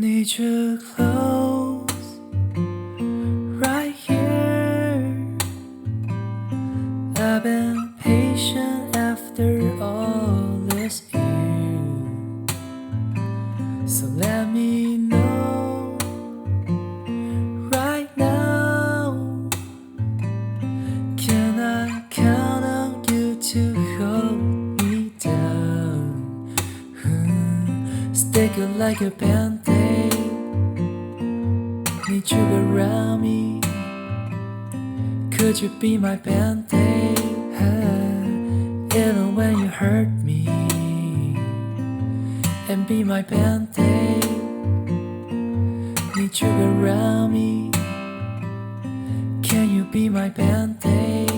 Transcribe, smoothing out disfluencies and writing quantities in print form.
Need you close right here. I've been patient after all this year. So let me know right now. Can I count on you to hold me down? Stick it like a band-aid. Need you around me. Could you be my band-aid? Even when you hurt me, and be my band-aid. Need you around me. Can you be my band-aid?